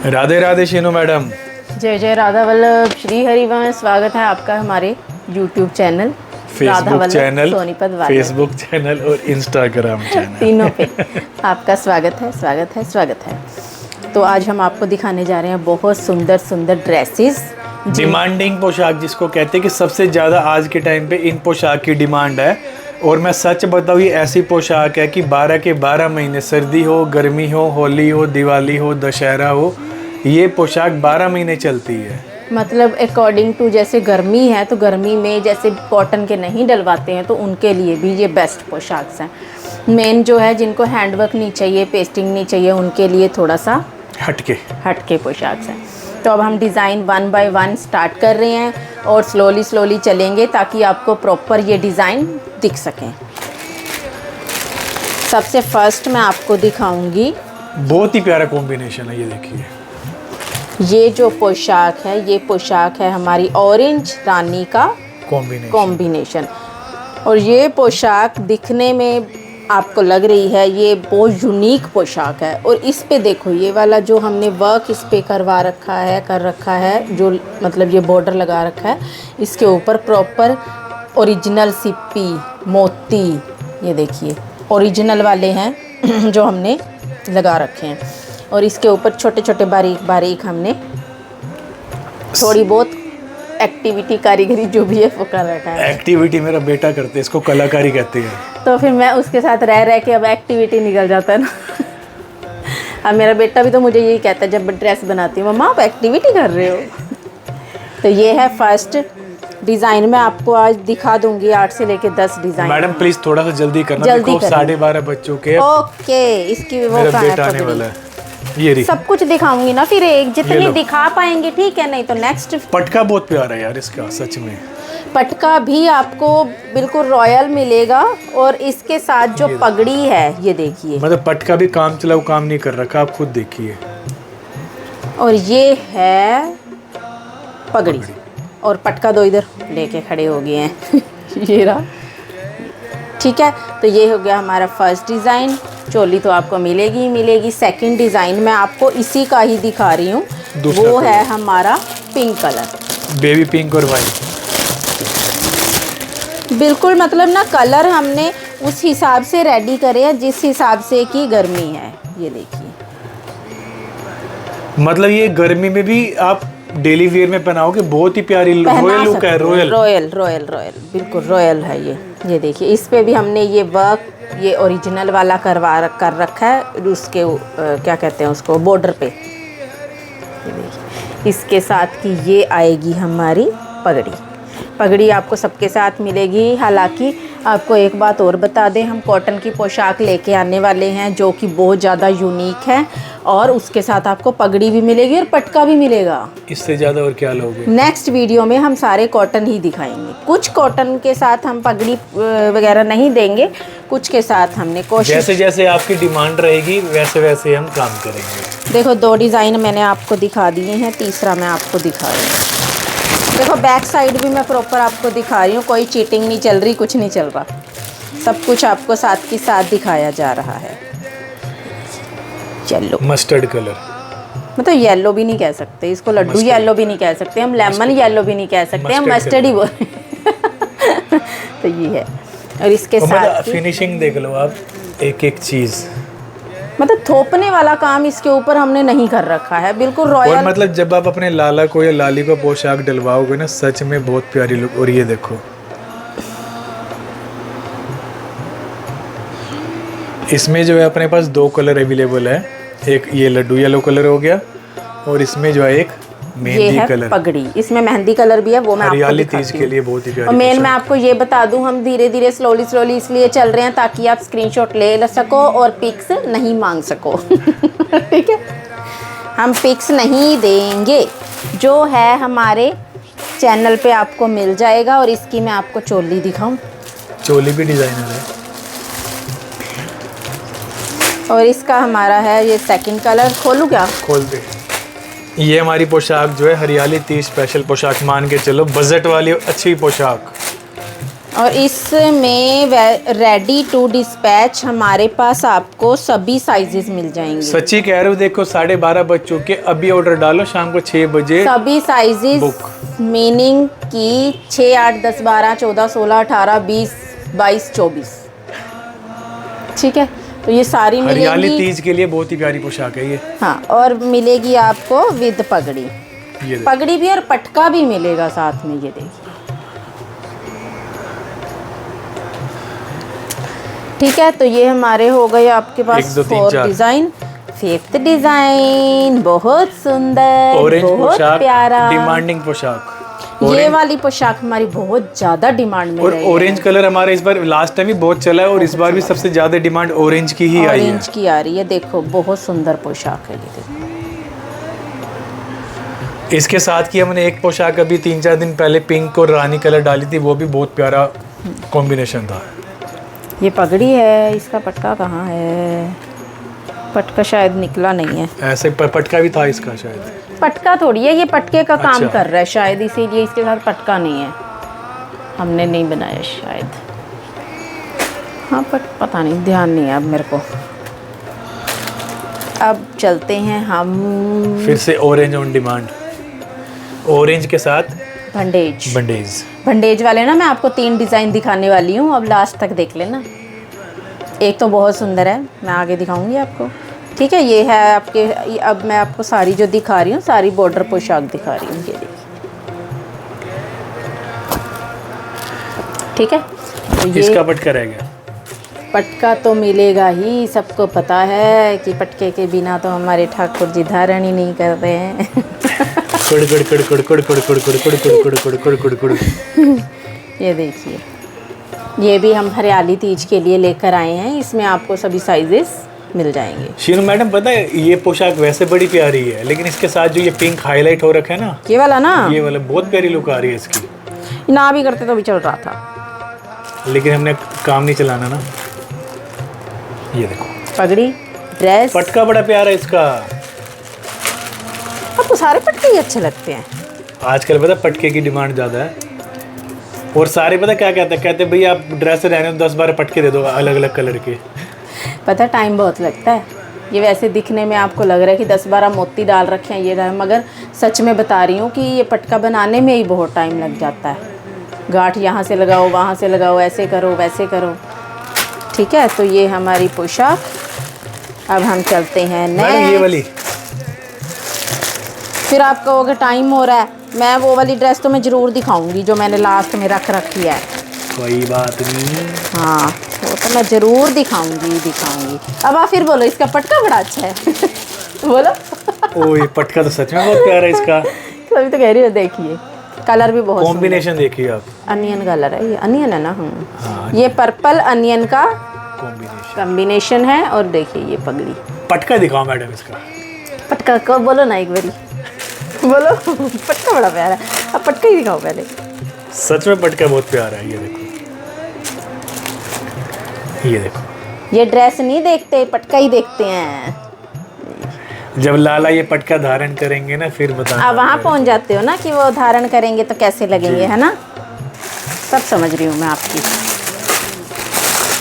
Radhe Radhe Sheenu madam. जय जय राधा वल्लभ, श्री हरिवंश। स्वागत है आपका हमारे YouTube channel, Facebook channel, Sonipat वाले फेसबुक चैनल और इंस्टाग्राम चैनल तीनों पे आपका स्वागत है, स्वागत है, स्वागत है। तो आज हम आपको दिखाने जा रहे हैं बहुत सुंदर सुंदर ड्रेसेस। डिमांडिंग पोशाक जिसको कहते हैं कि सबसे ज़्यादा आज के टाइम पे इन पोशाक की डिमांड है। और मैं सच बताऊँ, ये ऐसी पोशाक है कि 12 के 12 महीने, सर्दी हो, गर्मी हो, होली हो, दिवाली हो, दशहरा हो, ये पोशाक 12 महीने चलती है। मतलब अकॉर्डिंग टू, जैसे गर्मी है तो गर्मी में जैसे कॉटन के नहीं डलवाते हैं तो उनके लिए भी ये बेस्ट पोशाक हैं। मेन जो है जिनको हैंडवर्क नहीं चाहिए, पेस्टिंग नहीं चाहिए, उनके लिए थोड़ा सा हटके पोशाक हैं। तो अब हम डिज़ाइन 1 बाय 1 स्टार्ट कर रहे हैं और स्लोली चलेंगे ताकि आपको प्रॉपर ये डिज़ाइन दिख सकें। सबसे फर्स्ट मैं आपको दिखाऊंगी, बहुत ही प्यारा कॉम्बिनेशन है। ये देखिए, ये जो पोशाक है, ये पोशाक है हमारी ऑरेंज रानी का कॉम्बिनेशन। और ये पोशाक दिखने में आपको लग रही है ये बहुत यूनिक पोशाक है। और इस पे देखो, ये वाला जो हमने वर्क इस पे कर रखा है, जो मतलब ये बॉर्डर लगा रखा है, इसके ऊपर प्रॉपर ओरिजिनल सिप्पी मोती, ये देखिए ओरिजिनल वाले हैं जो हमने लगा रखे हैं। और इसके ऊपर छोटे छोटे बारीक हमने थोड़ी बहुत एक्टिविटी, कारीगरी जो भी है वो कर रखा है। एक्टिविटी मेरा बेटा करते हैं, इसको कलाकारी कहते हैं। तो फिर मैं उसके साथ रह के अब एक्टिविटी निकल जाता है ना। अब मेरा बेटा भी तो मुझे यही कहता है जब ड्रेस बनाती हूँ, मम्मा आप एक्टिविटी कर रहे हो। तो ये है फर्स्ट डिज़ाइन। मैं आपको आज दिखा दूंगी 8 से लेके 10 डिज़ाइन। मैडम प्लीज़ थोड़ा सा जल्दी करना, देखो 12:30 बज चुके हैं। ओके, इसकी वो मेरा बेटा आने वाला है। ये सब कुछ दिखाऊंगी ना, फिर एक जितनी दिखा पाएंगे ठीक है, नहीं तो नेक्स्ट। पटका बहुत प्यारा है यार इसका, सच में। पटका भी आपको बिल्कुल रॉयल मिलेगा और इसके साथ जो पगड़ी है ये देखिए, मतलब पटका भी काम चलाऊ काम नहीं कर रखा, आप खुद देखिए। और ये है पगड़ी और पटका दो इधर लेके खड़े हो गए हैं। ये रहा, ठीक है। तो ये हो गया हमारा फर्स्ट डिज़ाइन। चोली तो आपको मिलेगी ही मिलेगी। सेकंड डिज़ाइन मैं आपको इसी का ही दिखा रही हूँ, वो है हमारा पिंक कलर, बेबी पिंक और वाइट। बिल्कुल मतलब ना कलर हमने उस हिसाब से रेडी करे हैं जिस हिसाब से कि गर्मी है। ये देखिए, मतलब ये गर्मी में भी आप डेली वेयर में पहनाओगे, बहुत ही प्यारी रॉयल लुक है। रॉयल बिल्कुल रॉयल है ये देखिए, इस पे भी हमने ये वर्क, ये ओरिजिनल वाला कर रखा है उसके क्या कहते हैं उसको, बॉर्डर पे। ये देखिए, इसके साथ की ये आएगी हमारी पगड़ी आपको सबके साथ मिलेगी। हालांकि आपको एक बात और बता दें, हम कॉटन की पोशाक लेके आने वाले हैं जो कि बहुत ज़्यादा यूनिक है, और उसके साथ आपको पगड़ी भी मिलेगी और पटका भी मिलेगा। इससे ज़्यादा और क्या लोगे? नेक्स्ट वीडियो में हम सारे कॉटन ही दिखाएंगे। कुछ कॉटन के साथ हम पगड़ी वगैरह नहीं देंगे, कुछ के साथ हमने कोशिश, जैसे जैसे आपकी डिमांड रहेगी वैसे वैसे हम काम करेंगे। देखो 2 डिज़ाइन मैंने आपको दिखा दिए हैं, तीसरा मैं आपको दिखा रही हूँ। देखो बैक साइड भी मैं प्रॉपर आपको दिखा रही हूँ, कोई चीटिंग नहीं चल रही, कुछ नहीं चल रहा, सब कुछ आपको साथ के साथ दिखाया जा रहा है। येलो, मस्टर्ड कलर, मतलब येलो भी नहीं कह सकते इसको, लड्डू येलो भी नहीं कह सकते हम, लेमन येलो भी नहीं कह सकते हम, मस्टर्ड ही बोल। तो ये है। और इसके साथ फिनिशिंग देख लो आप, एक एक चीज़, मतलब थोपने वाला काम इसके ऊपर हमने नहीं कर रखा है, बिल्कुल रॉयल। और मतलब जब आप अपने लाला को या लाली को पोशाक डलवाओगे ना, सच में बहुत प्यारी लुक। और ये देखो, इसमें जो है अपने पास 2 कलर अवेलेबल है। एक ये लड्डू येलो कलर हो गया, और इसमें जो है एक मेहंदी कलर, पगड़ी, इसमें मेहंदी कलर भी है, वो मैं आपको तीज के लिए बहुत ही प्यारी। और मेन मैं आपको ये बता दूं, हम धीरे धीरे स्लोली इसलिए चल रहे हैं ताकि आप स्क्रीनशॉट ले सको और पिक्स नहीं मांग सको। ठीक है, हम पिक्स नहीं देंगे, जो है हमारे चैनल पे आपको मिल जाएगा। और इसकी मैं आपको चोली दिखाऊं, चोली भी डिजाइनर है। और इसका हमारा है ये सेकंड कलर। खोलूं क्या? खोल दे। ये हमारी पोशाक जो है हरियाली तीज स्पेशल पोशाक मान के चलो, बजट वाली अच्छी पोशाक। और इसमें रेडी टू डिस्पैच हमारे पास आपको सभी साइजेस मिल जाएंगे। सच्ची कह रहे हो, देखो 12:30 बज चुके, अभी ऑर्डर डालो, शाम को 6 बजे सभी साइजेस बुक। मीनिंग की 6, 8, 10, 12, 14, 16, 18, 20, 22, 24। ठीक है, तो ये सारी हरियाली मिलेगी। तीज के लिए बहुत ही प्यारी पोशाक है ये। हाँ, और मिलेगी आपको विद पगड़ी। ये देखो। पगड़ी भी और पटका भी मिलेगा साथ में, ये देखिए। ठीक है, तो ये हमारे हो गए आपके पास 1, 2, 3, 4 4 डिजाइन। 5th डिजाइन बहुत सुंदर, ऑरेंज बहुत पोशाक, प्यारा, डिमांडिंग पोशाक। ये वाली पोशाक हमारी बहुत ज्यादा डिमांड में और रही है। ऑरेंज कलर हमारा इस बार लास्ट टाइम भी बहुत चला है, और इस बार भी सबसे ज्यादा डिमांड ऑरेंज की ही आई है। ऑरेंज की आ रही है, देखो बहुत सुंदर पोशाक है ये, देखो। इसके साथ की हमने एक पोशाक अभी 3-4 दिन पहले पिंक और रानी कलर डाली थी, वो भी बहुत प्यारा कॉम्बिनेशन था। ये पगड़ी है, इसका पटका कहाँ है? पटका शायद निकला नहीं है। ऐसे पटका भी था इसका शायद। पटका थोड़ी है, ये पटके का काम अच्छा। कर रहा है शायद, इसीलिए इसके साथ पटका नहीं है, हमने नहीं बनाया शायद। हाँ, पता नहीं, ध्यान नहीं है अब मेरे को। अब चलते हैं हम फिर से ऑरेंज ऑन डिमांड, ऑरेंज के साथ बंडेज। बंडेज। बंडेज वाले ना मैं आपको 3 डिज़ाइन दिखाने वाली हूँ, अब लास्ट तक देख लेना। एक तो बहुत सुंदर है, मैं आगे दिखाऊंगी आपको। ठीक है, ये है आपके। अब मैं आपको सारी जो दिखा रही हूँ, सारी बॉर्डर पोशाक दिखा रही हूँ, ये देखिए। ठीक है, तो ये इसका पटका रह गया। पटका तो मिलेगा ही, सबको पता है कि पटके के बिना तो हमारे ठाकुर जी धारण ही नहीं कर रहे हैं। कड़ कड़ कड़ कड़ कड़ कड़ कड़ कड़ कड़ कड़ कड़ कड़ कड़ कड़। ये देखिए, ये भी हम हरियाली तीज के लिए लेकर आए हैं, इसमें आपको सभी साइजेस मिल जाएंगे। शीनू मैडम, पता है ये पोशाक वैसे बड़ी प्यारी है, लेकिन इसके साथ जो ये पिंक हाईलाइट हो रखा है ना, ये वाला ना, ये वाला बहुत प्यारी लुक आ रही है इसकी। ना भी करते तो भी चल रहा था, लेकिन हमने काम नहीं चलाना ना। ये देखो पगड़ी, ड्रेस। पटका बड़ा प्यारा है इसका। आपको सारे पटके ही अच्छे लगते हैं आजकल पता पटके की डिमांड ज़्यादा है, और सारे पता क्या कहते हैं, भैया आप ड्रेस रहने दो, 10-12 पटके दे दो अलग अलग कलर के। पता टाइम बहुत लगता है। ये वैसे दिखने में आपको लग रहा है कि 10-12 मोती डाल रखे हैं, ये मगर सच में बता रही हूँ कि ये पटका बनाने में ही बहुत टाइम लग जाता है। गांठ यहाँ से लगाओ, वहाँ से लगाओ, ऐसे करो, वैसे करो। ठीक है, तो ये हमारी पोशाक। अब हम चलते हैं मैडम ये वाली। फिर आप कहोगे टाइम हो रहा है, मैं वो वाली ड्रेस तो मैं ज़रूर दिखाऊंगी जो मैंने लास्ट में रख रखी है। कोई बात नहीं। हाँ, वो तो मैं ज़रूर दिखाऊंगी। अब आप फिर बोलो इसका पटका बड़ा अच्छा है। बोलो। ओ, ये पटका तो सच में बहुत प्यारा है इसका। अभी तो कह रही हो, देखिए कलर भी बहुत कॉम्बिनेशन देखिए आप। अनियन कलर है, ये अनियन है ना। हाँ, ये पर्पल अनियन का कॉम्बिनेशन है। और देखिए ये पगड़ी। पटका दिखाओ मैडम इसका। पटका को बोलो ना एक बारी। बोलो, पटका बड़ा प्यारा है। अब पटका ही दिखाओ पहले। सच में पटका बहुत प्यारा है। ये देखो, ये देखो। ये ड्रेस नहीं देखते, पटका ही देखते हैं। जब लाला ये पटका धारण करेंगे ना, फिर बताना। आप वहाँ पहुँच जाते हो ना कि वो धारण करेंगे तो कैसे लगेंगे, है ना। सब समझ रही हूँ मैं आपकी।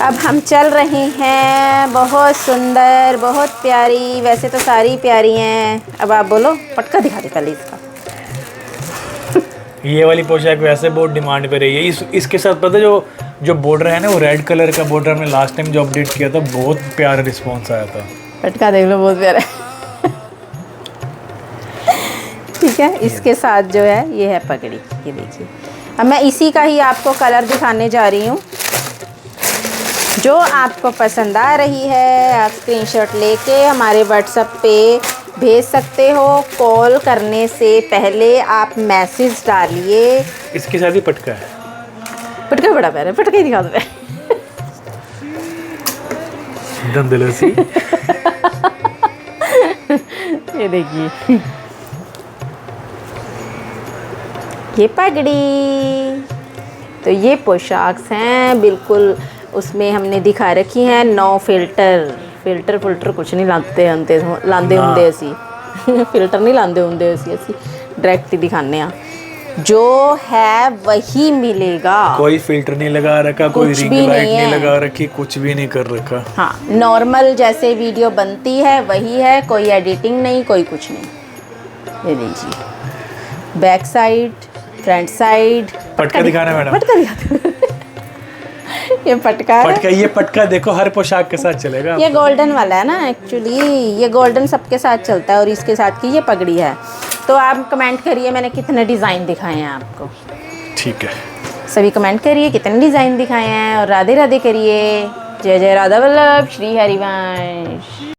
अब हम चल रहे हैं, बहुत सुंदर, बहुत प्यारी, वैसे तो सारी प्यारी हैं। अब आप बोलो, पटका दिखा दे पहले इसका। ये वाली पोशाक वैसे बहुत डिमांड पे रही है। इसके साथ पता जो बॉर्डर है ना, वो रेड कलर का बॉर्डर हमने लास्ट टाइम जो अपडेट किया था, बहुत प्यारा रिस्पॉन्स आया था। पटका देख लो, बहुत प्यारा है। ठीक है, इसके साथ जो है ये है पगड़ी, ये देखिए। अब मैं इसी का ही आपको कलर दिखाने जा रही हूँ। जो आपको पसंद आ रही है, आप स्क्रीनशॉट लेके हमारे व्हाट्सएप पे भेज सकते हो। कॉल करने से पहले आप मैसेज डालिए। इसके साथ ही पटका है। पटका बड़ा प्यारा है, पटका ही दिखा दो। धंधलसी। ये देखिए, ये पगड़ी। तो ये पोशाक हैं, बिल्कुल उसमें हमने दिखा रखी हैं। नो फिल्टर कुछ नहीं लांदे होंदे असी। फिल्टर नहीं लांदे होंदे असी डायरेक्ट ही दिखाने। जो है वही मिलेगा। कोई फिल्टर नहीं लगा रखा, कोई कुछ रिंग भी लाइट नहीं नहीं है। लगा रखी, कुछ भी नहीं कर रखा। हाँ, नॉर्मल जैसे वीडियो बनती है वही है, कोई एडिटिंग नहीं, कोई कुछ नहीं। ये लीजिए, बैक साइड, फ्रंट साइड। पटका दिखाना मैडम। पटका दिखा। ये पटका है। पटका, ये पटका देखो हर पोशाक के साथ चलेगा। ये गोल्डन वाला है ना, एक्चुअली ये गोल्डन सबके साथ चलता है और इसके साथ की ये पगड़ी है। तो आप कमेंट करिए मैंने कितने डिज़ाइन दिखाए हैं आपको। ठीक है, सभी कमेंट करिए कितने डिज़ाइन दिखाए हैं और राधे राधे करिए। जय जय राधा वल्लभ, श्री हरिवंश।